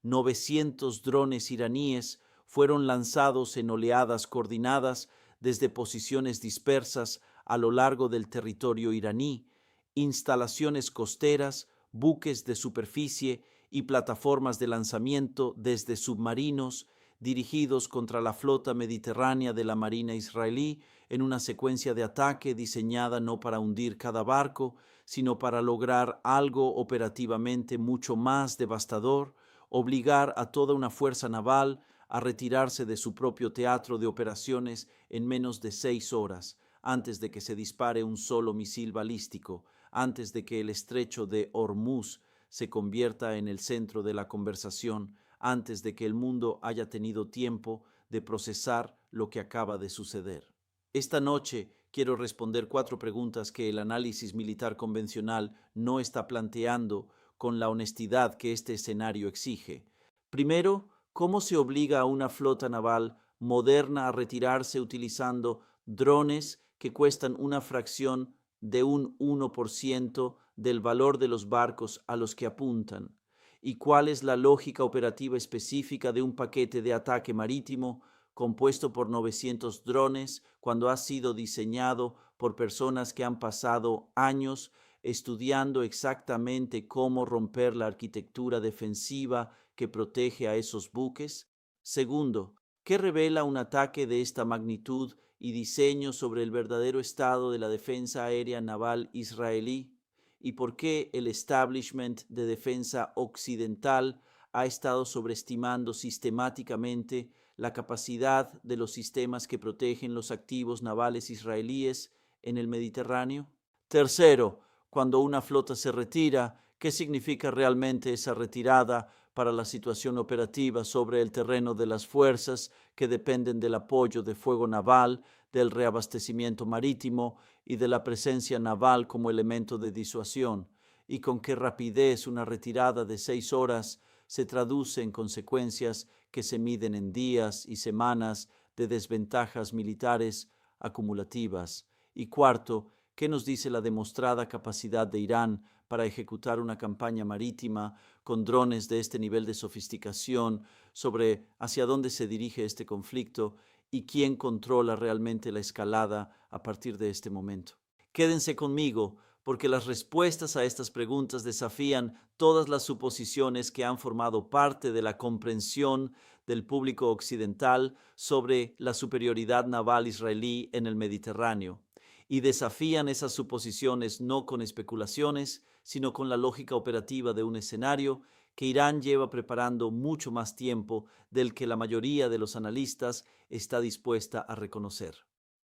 900 drones iraníes fueron lanzados en oleadas coordinadas desde posiciones dispersas a lo largo del territorio iraní, instalaciones costeras, buques de superficie y plataformas de lanzamiento desde submarinos dirigidos contra la flota mediterránea de la Marina israelí en una secuencia de ataque diseñada no para hundir cada barco, sino para lograr algo operativamente mucho más devastador: obligar a toda una fuerza naval a retirarse de su propio teatro de operaciones en menos de 6 horas, antes de que se dispare un solo misil balístico, antes de que el estrecho de Hormuz se convierta en el centro de la conversación, antes de que el mundo haya tenido tiempo de procesar lo que acaba de suceder. Esta noche quiero responder 4 preguntas que el análisis militar convencional no está planteando con la honestidad que este escenario exige. Primero, ¿cómo se obliga a una flota naval moderna a retirarse utilizando drones que cuestan una fracción de un 1% del valor de los barcos a los que apuntan? ¿Y cuál es la lógica operativa específica de un paquete de ataque marítimo compuesto por 900 drones cuando ha sido diseñado por personas que han pasado años estudiando exactamente cómo romper la arquitectura defensiva que protege a esos buques? Segundo, ¿qué revela un ataque de esta magnitud y diseño sobre el verdadero estado de la defensa aérea naval israelí? ¿Y por qué el establishment de defensa occidental ha estado sobreestimando sistemáticamente la capacidad de los sistemas que protegen los activos navales israelíes en el Mediterráneo? Tercero, cuando una flota se retira, ¿qué significa realmente esa retirada para la situación operativa sobre el terreno de las fuerzas que dependen del apoyo de fuego naval, del reabastecimiento marítimo y de la presencia naval como elemento de disuasión? ¿Y con qué rapidez una retirada de 6 horas se traduce en consecuencias que se miden en días y semanas de desventajas militares acumulativas? Y cuarto, ¿qué nos dice la demostrada capacidad de Irán para ejecutar una campaña marítima con drones de este nivel de sofisticación sobre hacia dónde se dirige este conflicto y quién controla realmente la escalada a partir de este momento? Quédense conmigo, porque las respuestas a estas preguntas desafían todas las suposiciones que han formado parte de la comprensión del público occidental sobre la superioridad naval israelí en el Mediterráneo, y desafían esas suposiciones no con especulaciones, sino con la lógica operativa de un escenario que Irán lleva preparando mucho más tiempo del que la mayoría de los analistas está dispuesta a reconocer.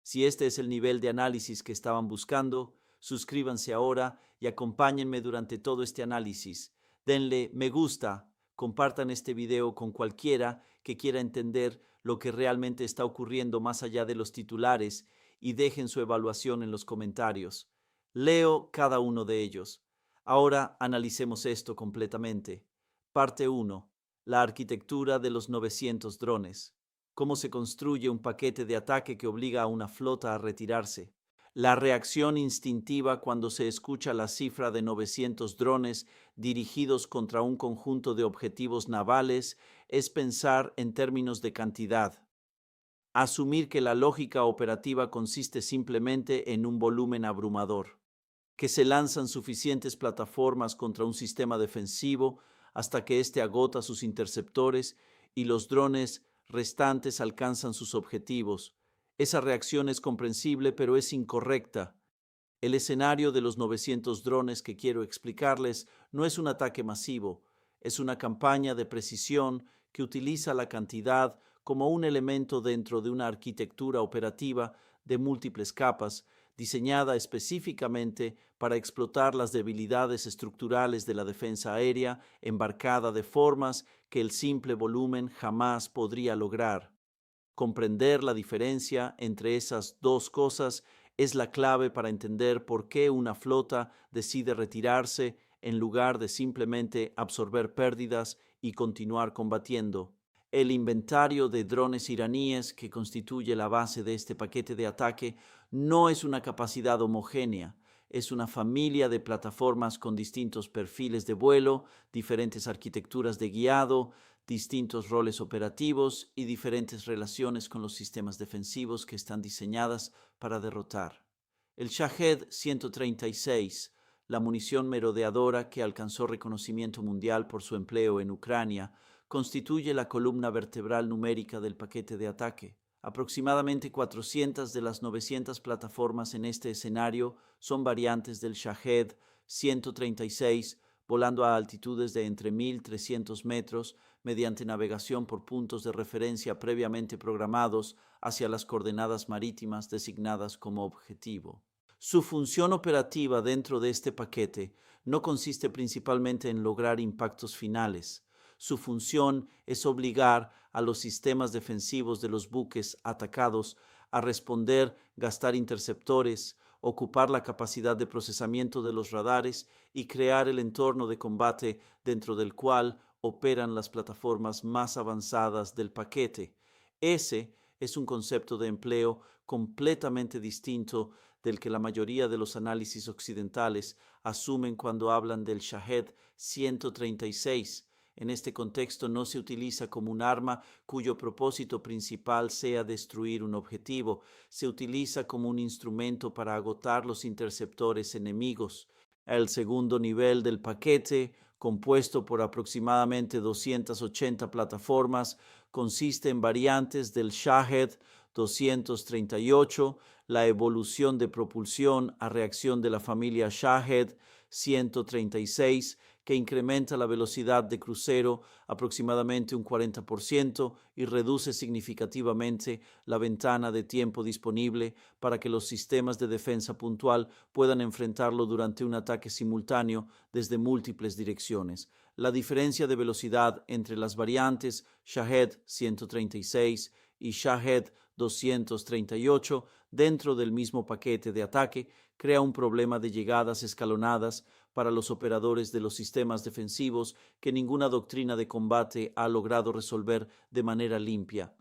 Si este es el nivel de análisis que estaban buscando, suscríbanse ahora y acompáñenme durante todo este análisis. Denle me gusta, compartan este video con cualquiera que quiera entender lo que realmente está ocurriendo más allá de los titulares y dejen su evaluación en los comentarios. Leo cada uno de ellos. Ahora analicemos esto completamente. Parte 1. La arquitectura de los 900 drones. ¿Cómo se construye un paquete de ataque que obliga a una flota a retirarse? La reacción instintiva cuando se escucha la cifra de 900 drones dirigidos contra un conjunto de objetivos navales es pensar en términos de cantidad. Asumir que la lógica operativa consiste simplemente en un volumen abrumador, que se lanzan suficientes plataformas contra un sistema defensivo hasta que éste agota sus interceptores y los drones restantes alcanzan sus objetivos. Esa reacción es comprensible, pero es incorrecta. El escenario de los 900 drones que quiero explicarles no es un ataque masivo, es una campaña de precisión que utiliza la cantidad como un elemento dentro de una arquitectura operativa de múltiples capas, diseñada específicamente para explotar las debilidades estructurales de la defensa aérea, embarcada de formas que el simple volumen jamás podría lograr. Comprender la diferencia entre esas dos cosas es la clave para entender por qué una flota decide retirarse en lugar de simplemente absorber pérdidas y continuar combatiendo. El inventario de drones iraníes que constituye la base de este paquete de ataque no es una capacidad homogénea. es una familia de plataformas con distintos perfiles de vuelo, diferentes arquitecturas de guiado, distintos roles operativos y diferentes relaciones con los sistemas defensivos que están diseñadas para derrotar. El Shahed 136, la munición merodeadora que alcanzó reconocimiento mundial por su empleo en Ucrania, constituye la columna vertebral numérica del paquete de ataque. Aproximadamente 400 de las 900 plataformas en este escenario son variantes del Shahed 136, volando a altitudes de entre 1.300 metros mediante navegación por puntos de referencia previamente programados hacia las coordenadas marítimas designadas como objetivo. Su función operativa dentro de este paquete no consiste principalmente en lograr impactos finales. Su función es obligar a los sistemas defensivos de los buques atacados a responder, gastar interceptores, ocupar la capacidad de procesamiento de los radares y crear el entorno de combate dentro del cual operan las plataformas más avanzadas del paquete. Ese es un concepto de empleo completamente distinto del que la mayoría de los análisis occidentales asumen cuando hablan del Shahed 136. En este contexto no se utiliza como un arma cuyo propósito principal sea destruir un objetivo, se utiliza como un instrumento para agotar los interceptores enemigos. El segundo nivel del paquete, compuesto por aproximadamente 280 plataformas, consiste en variantes del Shahed 238, la evolución de propulsión a reacción de la familia Shahed 136, que incrementa la velocidad de crucero aproximadamente un 40% y reduce significativamente la ventana de tiempo disponible para que los sistemas de defensa puntual puedan enfrentarlo durante un ataque simultáneo desde múltiples direcciones. La diferencia de velocidad entre las variantes Shahed 136 y Shahed 238 dentro del mismo paquete de ataque crea un problema de llegadas escalonadas para los operadores de los sistemas defensivos que ninguna doctrina de combate ha logrado resolver de manera limpia.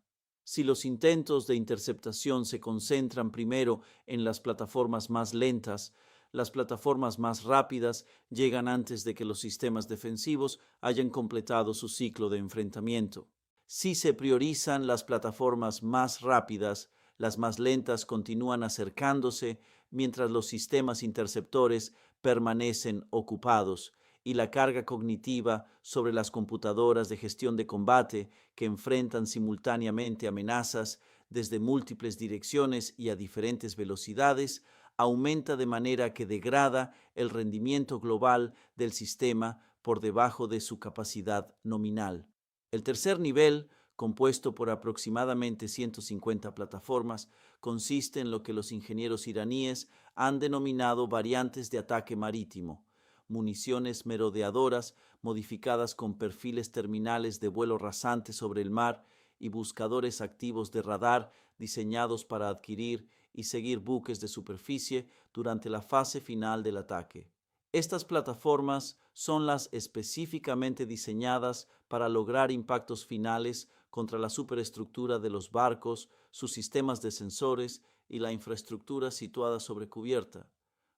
Si los intentos de interceptación se concentran primero en las plataformas más lentas, las plataformas más rápidas llegan antes de que los sistemas defensivos hayan completado su ciclo de enfrentamiento. Si se priorizan las plataformas más rápidas, las más lentas continúan acercándose mientras los sistemas interceptores permanecen ocupados y la carga cognitiva sobre las computadoras de gestión de combate que enfrentan simultáneamente amenazas desde múltiples direcciones y a diferentes velocidades aumenta de manera que degrada el rendimiento global del sistema por debajo de su capacidad nominal. El tercer nivel, compuesto por aproximadamente 150 plataformas, consiste en lo que los ingenieros iraníes han denominado variantes de ataque marítimo, municiones merodeadoras modificadas con perfiles terminales de vuelo rasante sobre el mar y buscadores activos de radar diseñados para adquirir y seguir buques de superficie durante la fase final del ataque. Estas plataformas son las específicamente diseñadas para lograr impactos finales contra la superestructura de los barcos, sus sistemas de sensores y la infraestructura situada sobre cubierta.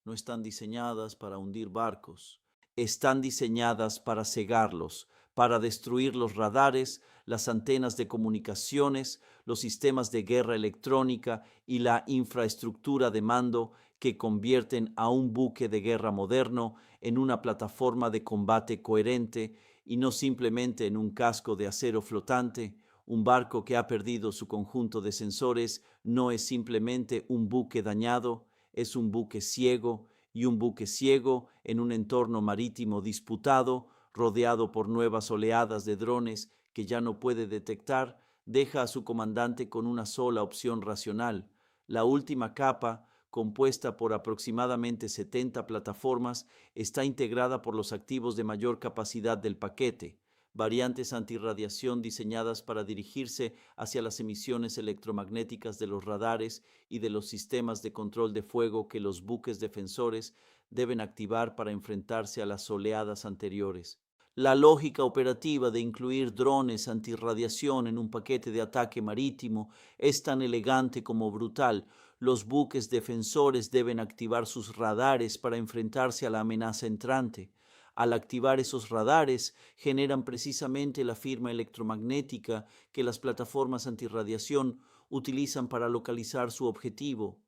No están diseñadas para hundir barcos, están diseñadas para cegarlos, para destruir los radares, las antenas de comunicaciones, los sistemas de guerra electrónica y la infraestructura de mando que convierten a un buque de guerra moderno en una plataforma de combate coherente y no simplemente en un casco de acero flotante. Un barco que ha perdido su conjunto de sensores no es simplemente un buque dañado, es un buque ciego, y un buque ciego en un entorno marítimo disputado, rodeado por nuevas oleadas de drones que ya no puede detectar, deja a su comandante con una sola opción racional. La última capa, compuesta por aproximadamente 70 plataformas, está integrada por los activos de mayor capacidad del paquete, variantes antirradiación diseñadas para dirigirse hacia las emisiones electromagnéticas de los radares y de los sistemas de control de fuego que los buques defensores deben activar para enfrentarse a las oleadas anteriores. La lógica operativa de incluir drones antirradiación en un paquete de ataque marítimo es tan elegante como brutal. Los buques defensores deben activar sus radares para enfrentarse a la amenaza entrante. Al activar esos radares, generan precisamente la firma electromagnética que las plataformas antirradiación utilizan para localizar su objetivo.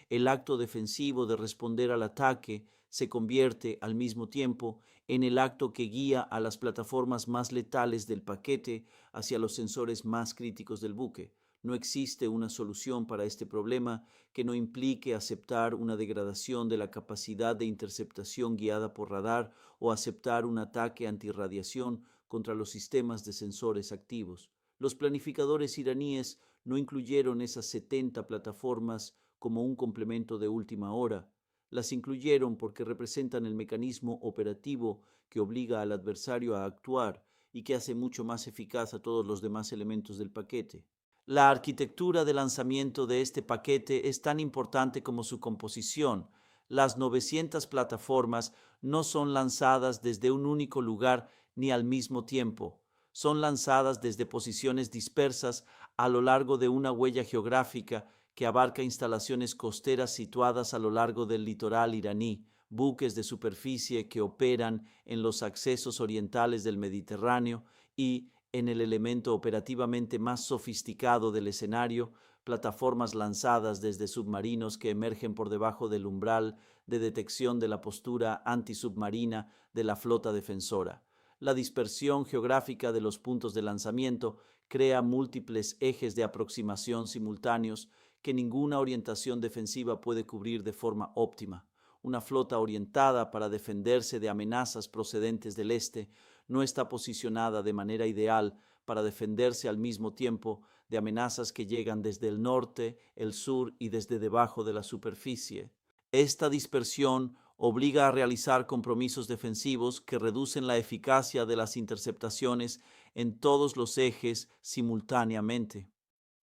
El acto defensivo de responder al ataque se convierte, al mismo tiempo, en el acto que guía a las plataformas más letales del paquete hacia los sensores más críticos del buque. No existe una solución para este problema que no implique aceptar una degradación de la capacidad de interceptación guiada por radar o aceptar un ataque antirradiación contra los sistemas de sensores activos. Los planificadores iraníes no incluyeron esas 70 plataformas como un complemento de última hora. Las incluyeron porque representan el mecanismo operativo que obliga al adversario a actuar y que hace mucho más eficaz a todos los demás elementos del paquete. La arquitectura de lanzamiento de este paquete es tan importante como su composición. Las 900 plataformas no son lanzadas desde un único lugar ni al mismo tiempo. Son lanzadas desde posiciones dispersas a lo largo de una huella geográfica que abarca instalaciones costeras situadas a lo largo del litoral iraní, buques de superficie que operan en los accesos orientales del Mediterráneo y, en el elemento operativamente más sofisticado del escenario, plataformas lanzadas desde submarinos que emergen por debajo del umbral de detección de la postura antisubmarina de la flota defensora. La dispersión geográfica de los puntos de lanzamiento crea múltiples ejes de aproximación simultáneos que ninguna orientación defensiva puede cubrir de forma óptima. Una flota orientada para defenderse de amenazas procedentes del este no está posicionada de manera ideal para defenderse al mismo tiempo de amenazas que llegan desde el norte, el sur y desde debajo de la superficie. Esta dispersión obliga a realizar compromisos defensivos que reducen la eficacia de las interceptaciones en todos los ejes simultáneamente.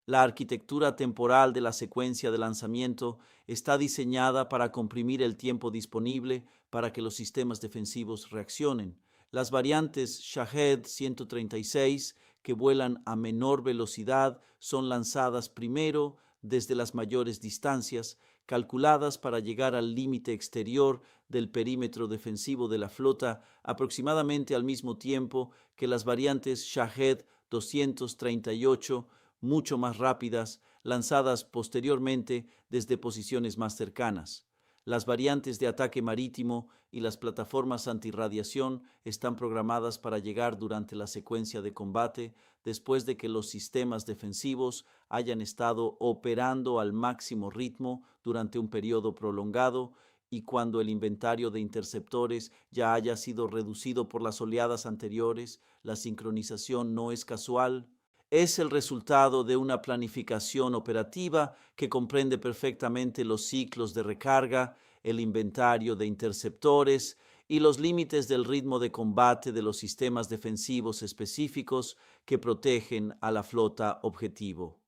La arquitectura temporal de la secuencia de lanzamiento está diseñada para comprimir el tiempo disponible para que los sistemas defensivos reaccionen. Las variantes Shahed 136, que vuelan a menor velocidad, son lanzadas primero desde las mayores distancias, calculadas para llegar al límite exterior del perímetro defensivo de la flota aproximadamente al mismo tiempo que las variantes Shahed 238, mucho más rápidas, lanzadas posteriormente desde posiciones más cercanas. Las variantes de ataque marítimo y las plataformas antirradiación están programadas para llegar durante la secuencia de combate después de que los sistemas defensivos hayan estado operando al máximo ritmo durante un periodo prolongado y cuando el inventario de interceptores ya haya sido reducido por las oleadas anteriores. La sincronización no es casual. Es el resultado de una planificación operativa que comprende perfectamente los ciclos de recarga, el inventario de interceptores y los límites del ritmo de combate de los sistemas defensivos específicos que protegen a la flota objetivo.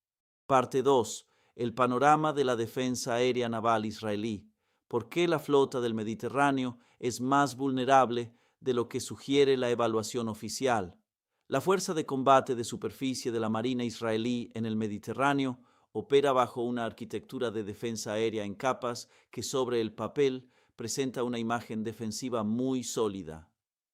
Parte 2. El panorama de la defensa aérea naval israelí. ¿Por qué la flota del Mediterráneo es más vulnerable de lo que sugiere la evaluación oficial? La fuerza de combate de superficie de la Marina israelí en el Mediterráneo opera bajo una arquitectura de defensa aérea en capas que sobre el papel presenta una imagen defensiva muy sólida.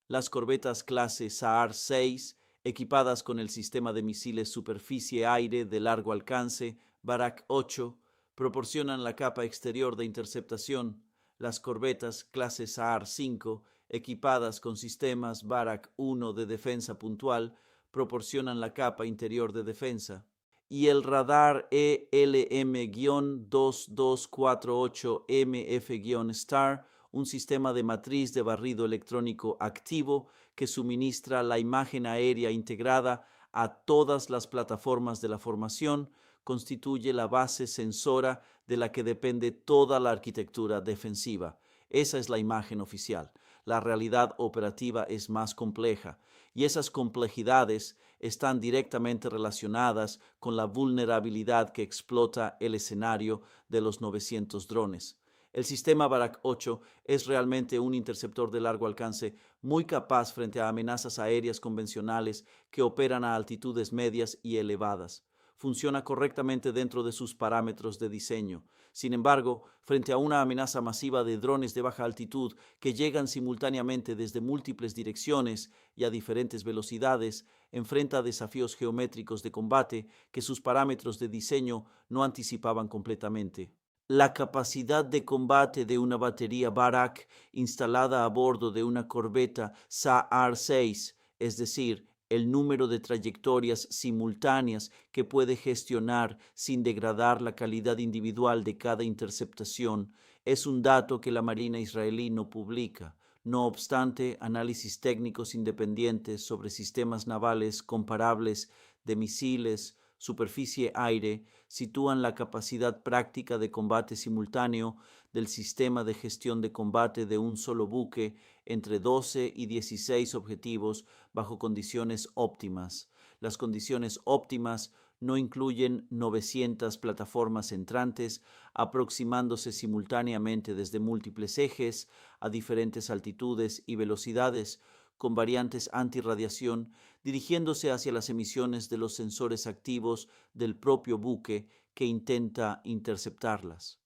Las corbetas clase Sa'ar 6, equipadas con el sistema de misiles superficie-aire de largo alcance Barak 8, proporcionan la capa exterior de interceptación. Las corbetas clase Sa'ar 5, equipadas con sistemas Barak 1 de defensa puntual, proporcionan la capa interior de defensa. Y el radar ELM-2248MF-STAR, un sistema de matriz de barrido electrónico activo que suministra la imagen aérea integrada a todas las plataformas de la formación, constituye la base sensora de la que depende toda la arquitectura defensiva. Esa es la imagen oficial. La realidad operativa es más compleja y esas complejidades están directamente relacionadas con la vulnerabilidad que explota el escenario de los 900 drones. El sistema Barak 8 es realmente un interceptor de largo alcance muy capaz frente a amenazas aéreas convencionales que operan a altitudes medias y elevadas. funciona correctamente dentro de sus parámetros de diseño. Sin embargo, frente a una amenaza masiva de drones de baja altitud que llegan simultáneamente desde múltiples direcciones y a diferentes velocidades, enfrenta desafíos geométricos de combate que sus parámetros de diseño no anticipaban completamente. La capacidad de combate de una batería Barak instalada a bordo de una corbeta SAR-6, es decir, el número de trayectorias simultáneas que puede gestionar sin degradar la calidad individual de cada interceptación, es un dato que la Marina israelí no publica. No obstante, análisis técnicos independientes sobre sistemas navales comparables de misiles, superficie-aire, sitúan la capacidad práctica de combate simultáneo del sistema de gestión de combate de un solo buque entre 12 y 16 objetivos bajo condiciones óptimas. Las condiciones óptimas no incluyen 900 plataformas entrantes aproximándose simultáneamente desde múltiples ejes a diferentes altitudes y velocidades con variantes antirradiación dirigiéndose hacia las emisiones de los sensores activos del propio buque que intenta interceptarlas.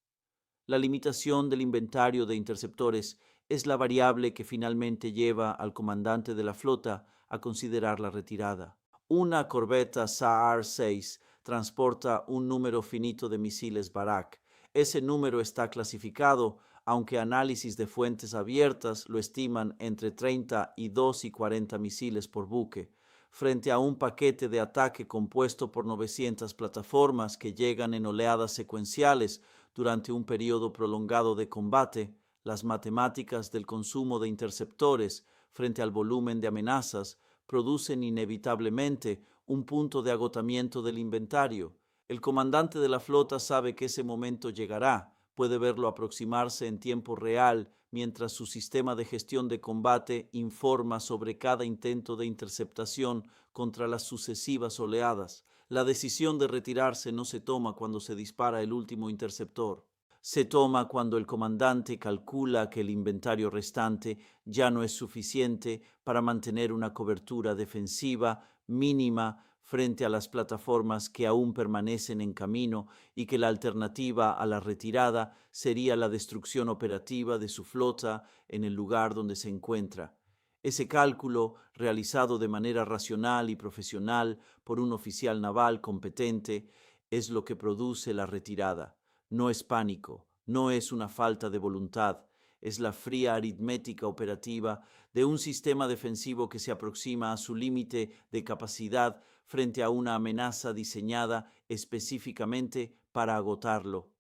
La limitación del inventario de interceptores es la variable que finalmente lleva al comandante de la flota a considerar la retirada. Una corbeta SAR-6 transporta un número finito de misiles Barak. Ese número está clasificado, aunque análisis de fuentes abiertas lo estiman entre 32 y 40 misiles por buque, frente a un paquete de ataque compuesto por 900 plataformas que llegan en oleadas secuenciales durante un periodo prolongado de combate. Las matemáticas del consumo de interceptores frente al volumen de amenazas producen inevitablemente un punto de agotamiento del inventario. El comandante de la flota sabe que ese momento llegará, puede verlo aproximarse en tiempo real mientras su sistema de gestión de combate informa sobre cada intento de interceptación contra las sucesivas oleadas. La decisión de retirarse no se toma cuando se dispara el último interceptor. Se toma cuando el comandante calcula que el inventario restante ya no es suficiente para mantener una cobertura defensiva mínima frente a las plataformas que aún permanecen en camino y que la alternativa a la retirada sería la destrucción operativa de su flota en el lugar donde se encuentra. Ese cálculo, realizado de manera racional y profesional por un oficial naval competente, es lo que produce la retirada. No es pánico, no es una falta de voluntad, es la fría aritmética operativa de un sistema defensivo que se aproxima a su límite de capacidad frente a una amenaza diseñada específicamente para agotarlo.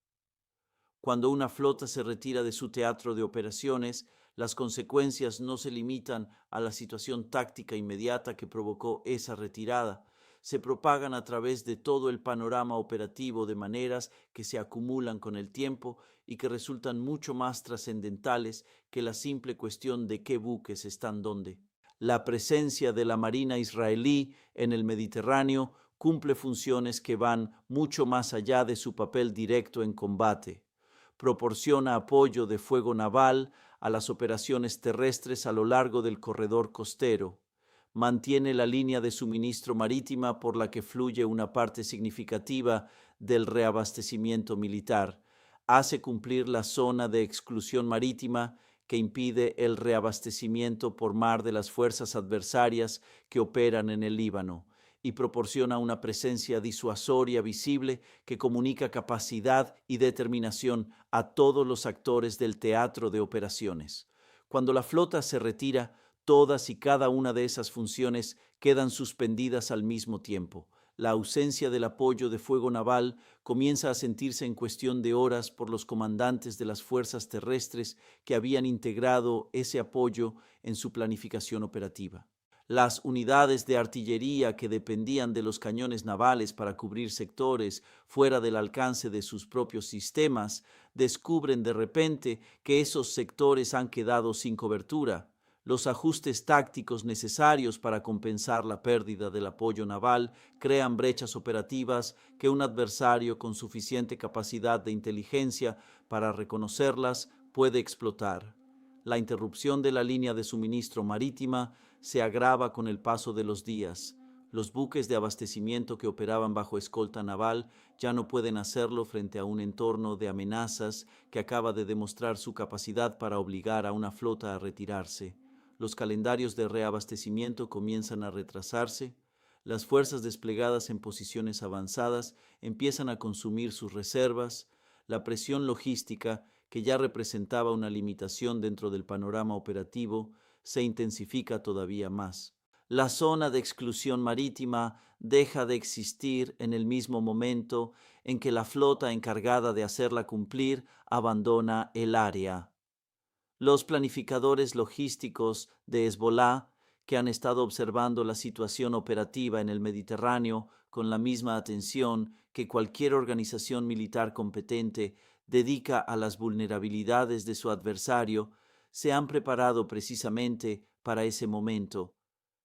Cuando una flota se retira de su teatro de operaciones, las consecuencias no se limitan a la situación táctica inmediata que provocó esa retirada. Se propagan a través de todo el panorama operativo de maneras que se acumulan con el tiempo y que resultan mucho más trascendentales que la simple cuestión de qué buques están dónde. La presencia de la Marina israelí en el Mediterráneo cumple funciones que van mucho más allá de su papel directo en combate. Proporciona apoyo de fuego naval a las operaciones terrestres a lo largo del corredor costero. Mantiene la línea de suministro marítima por la que fluye una parte significativa del reabastecimiento militar. Hace cumplir la zona de exclusión marítima que impide el reabastecimiento por mar de las fuerzas adversarias que operan en el Líbano y proporciona una presencia disuasoria visible que comunica capacidad y determinación a todos los actores del teatro de operaciones. Cuando la flota se retira, todas y cada una de esas funciones quedan suspendidas al mismo tiempo. La ausencia del apoyo de fuego naval comienza a sentirse en cuestión de horas por los comandantes de las fuerzas terrestres que habían integrado ese apoyo en su planificación operativa. Las unidades de artillería que dependían de los cañones navales para cubrir sectores fuera del alcance de sus propios sistemas descubren de repente que esos sectores han quedado sin cobertura. Los ajustes tácticos necesarios para compensar la pérdida del apoyo naval crean brechas operativas que un adversario con suficiente capacidad de inteligencia para reconocerlas puede explotar. La interrupción de la línea de suministro marítima se agrava con el paso de los días. Los buques de abastecimiento que operaban bajo escolta naval ya no pueden hacerlo frente a un entorno de amenazas que acaba de demostrar su capacidad para obligar a una flota a retirarse. Los calendarios de reabastecimiento comienzan a retrasarse. Las fuerzas desplegadas en posiciones avanzadas empiezan a consumir sus reservas. La presión logística, que ya representaba una limitación dentro del panorama operativo, se intensifica todavía más. La zona de exclusión marítima deja de existir en el mismo momento en que la flota encargada de hacerla cumplir abandona el área. Los planificadores logísticos de Hezbolá, que han estado observando la situación operativa en el Mediterráneo con la misma atención que cualquier organización militar competente dedica a las vulnerabilidades de su adversario, se han preparado precisamente para ese momento.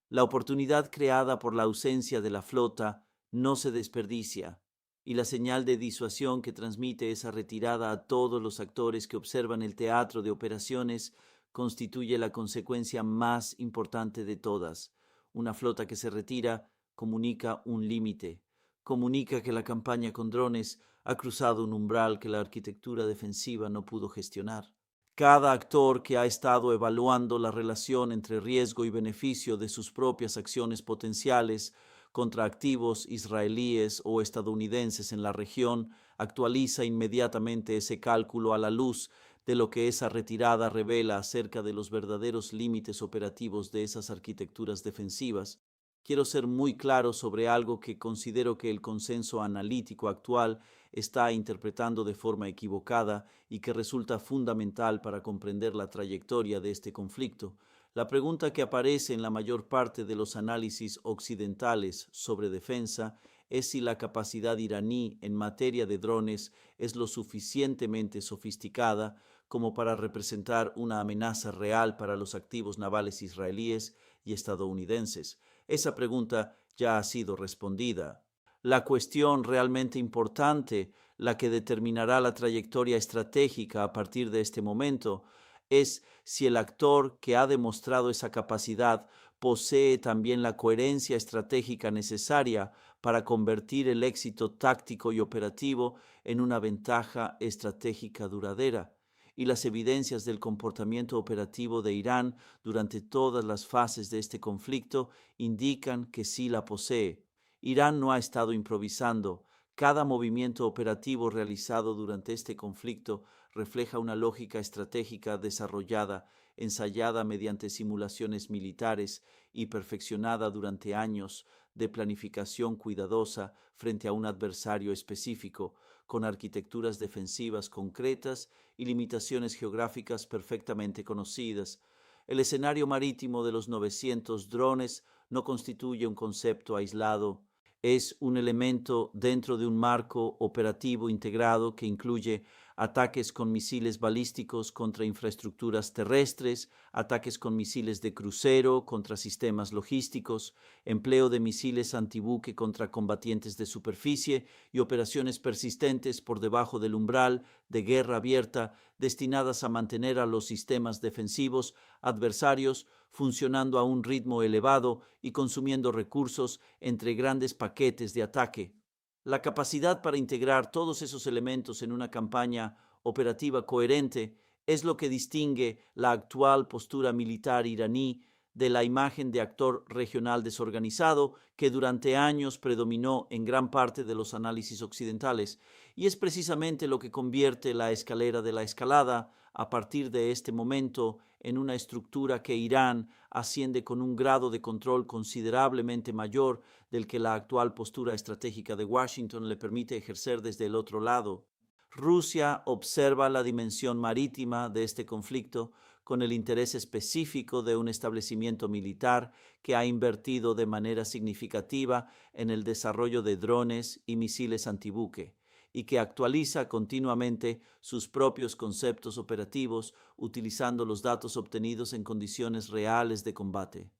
La oportunidad creada por la ausencia de la flota no se desperdicia, y la señal de disuasión que transmite esa retirada a todos los actores que observan el teatro de operaciones constituye la consecuencia más importante de todas. Una flota que se retira comunica un límite, comunica que la campaña con drones ha cruzado un umbral que la arquitectura defensiva no pudo gestionar. Cada actor que ha estado evaluando la relación entre riesgo y beneficio de sus propias acciones potenciales contra activos israelíes o estadounidenses en la región actualiza inmediatamente ese cálculo a la luz de lo que esa retirada revela acerca de los verdaderos límites operativos de esas arquitecturas defensivas. Quiero ser muy claro sobre algo que considero que el consenso analítico actual está interpretando de forma equivocada y que resulta fundamental para comprender la trayectoria de este conflicto. La pregunta que aparece en la mayor parte de los análisis occidentales sobre defensa es si la capacidad iraní en materia de drones es lo suficientemente sofisticada como para representar una amenaza real para los activos navales israelíes y estadounidenses. Esa pregunta ya ha sido respondida. La cuestión realmente importante, la que determinará la trayectoria estratégica a partir de este momento, es si el actor que ha demostrado esa capacidad posee también la coherencia estratégica necesaria para convertir el éxito táctico y operativo en una ventaja estratégica duradera. Y las evidencias del comportamiento operativo de Irán durante todas las fases de este conflicto indican que sí la posee. Irán no ha estado improvisando. Cada movimiento operativo realizado durante este conflicto refleja una lógica estratégica desarrollada, ensayada mediante simulaciones militares y perfeccionada durante años de planificación cuidadosa frente a un adversario específico, con arquitecturas defensivas concretas y limitaciones geográficas perfectamente conocidas. El escenario marítimo de los 900 drones no constituye un concepto aislado, es un elemento dentro de un marco operativo integrado que incluye ataques con misiles balísticos contra infraestructuras terrestres, ataques con misiles de crucero contra sistemas logísticos, empleo de misiles antibuque contra combatientes de superficie y operaciones persistentes por debajo del umbral de guerra abierta destinadas a mantener a los sistemas defensivos adversarios funcionando a un ritmo elevado y consumiendo recursos entre grandes paquetes de ataque. La capacidad para integrar todos esos elementos en una campaña operativa coherente es lo que distingue la actual postura militar iraní de la imagen de actor regional desorganizado que durante años predominó en gran parte de los análisis occidentales, y es precisamente lo que convierte la escalera de la escalada a partir de este momento en una estructura que Irán asciende con un grado de control considerablemente mayor del que la actual postura estratégica de Washington le permite ejercer desde el otro lado. Rusia observa la dimensión marítima de este conflicto con el interés específico de un establecimiento militar que ha invertido de manera significativa en el desarrollo de drones y misiles antibuque, y que actualiza continuamente sus propios conceptos operativos utilizando los datos obtenidos en condiciones reales de combate.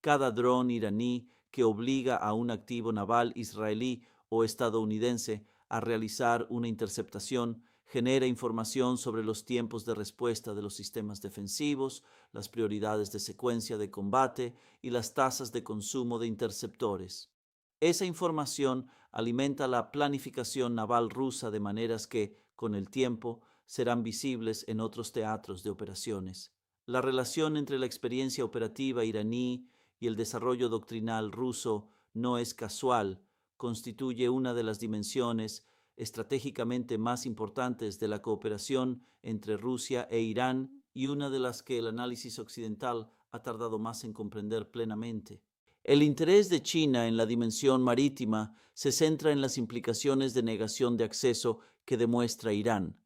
Cada dron iraní que obliga a un activo naval israelí o estadounidense a realizar una interceptación genera información sobre los tiempos de respuesta de los sistemas defensivos, las prioridades de secuencia de combate y las tasas de consumo de interceptores. Esa información alimenta la planificación naval rusa de maneras que, con el tiempo, serán visibles en otros teatros de operaciones. La relación entre la experiencia operativa iraní y el desarrollo doctrinal ruso no es casual, constituye una de las dimensiones estratégicamente más importantes de la cooperación entre Rusia e Irán y una de las que el análisis occidental ha tardado más en comprender plenamente. El interés de China en la dimensión marítima se centra en las implicaciones de negación de acceso que demuestra Irán.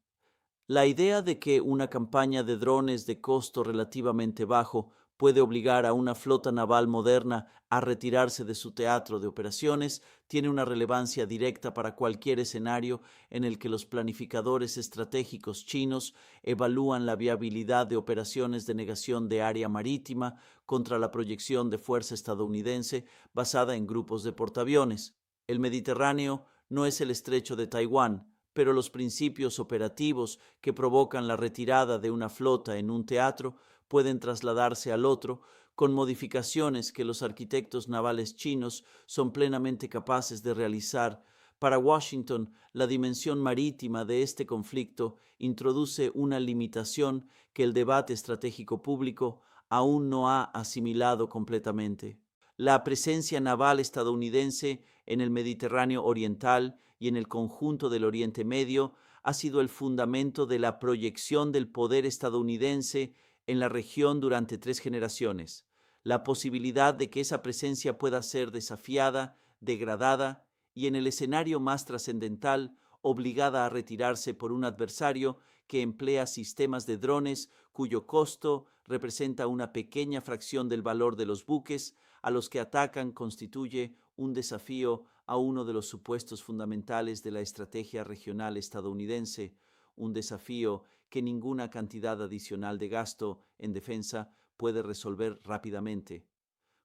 La idea de que una campaña de drones de costo relativamente bajo puede obligar a una flota naval moderna a retirarse de su teatro de operaciones tiene una relevancia directa para cualquier escenario en el que los planificadores estratégicos chinos evalúan la viabilidad de operaciones de negación de área marítima contra la proyección de fuerza estadounidense basada en grupos de portaaviones. El Mediterráneo no es el estrecho de Taiwán, pero los principios operativos que provocan la retirada de una flota en un teatro pueden trasladarse al otro con modificaciones que los arquitectos navales chinos son plenamente capaces de realizar. Para Washington, la dimensión marítima de este conflicto introduce una limitación que el debate estratégico público aún no ha asimilado completamente. La presencia naval estadounidense en el Mediterráneo oriental y en el conjunto del Oriente Medio ha sido el fundamento de la proyección del poder estadounidense en la región durante 3 generaciones. La posibilidad de que esa presencia pueda ser desafiada, degradada y, en el escenario más trascendental, obligada a retirarse por un adversario que emplea sistemas de drones cuyo costo representa una pequeña fracción del valor de los buques a los que atacan, constituye un desafío a uno de los supuestos fundamentales de la estrategia regional estadounidense, un desafío que ninguna cantidad adicional de gasto en defensa puede resolver rápidamente.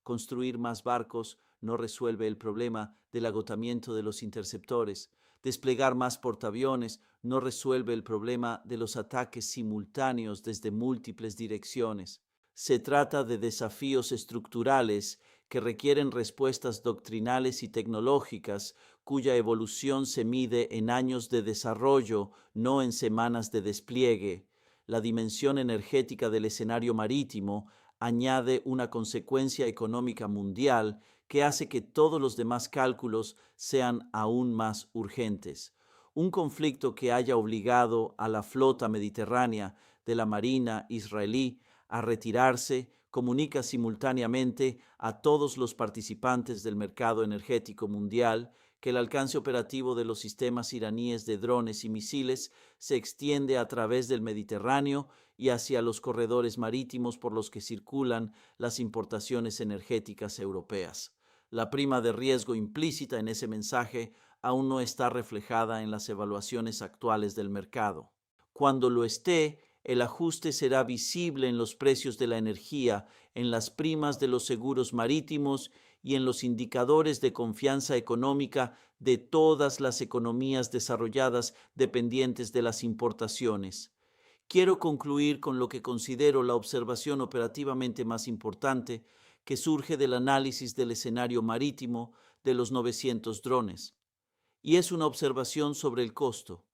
Construir más barcos no resuelve el problema del agotamiento de los interceptores. Desplegar más portaaviones no resuelve el problema de los ataques simultáneos desde múltiples direcciones. Se trata de desafíos estructurales que requieren respuestas doctrinales y tecnológicas cuya evolución se mide en años de desarrollo, no en semanas de despliegue. La dimensión energética del escenario marítimo añade una consecuencia económica mundial que hace que todos los demás cálculos sean aún más urgentes. Un conflicto que haya obligado a la flota mediterránea de la Marina israelí a retirarse comunica simultáneamente a todos los participantes del mercado energético mundial que el alcance operativo de los sistemas iraníes de drones y misiles se extiende a través del Mediterráneo y hacia los corredores marítimos por los que circulan las importaciones energéticas europeas. La prima de riesgo implícita en ese mensaje aún no está reflejada en las evaluaciones actuales del mercado. Cuando lo esté, el ajuste será visible en los precios de la energía, en las primas de los seguros marítimos y en los indicadores de confianza económica de todas las economías desarrolladas dependientes de las importaciones. Quiero concluir con lo que considero la observación operativamente más importante que surge del análisis del escenario marítimo de los 900 drones, y es una observación sobre el costo.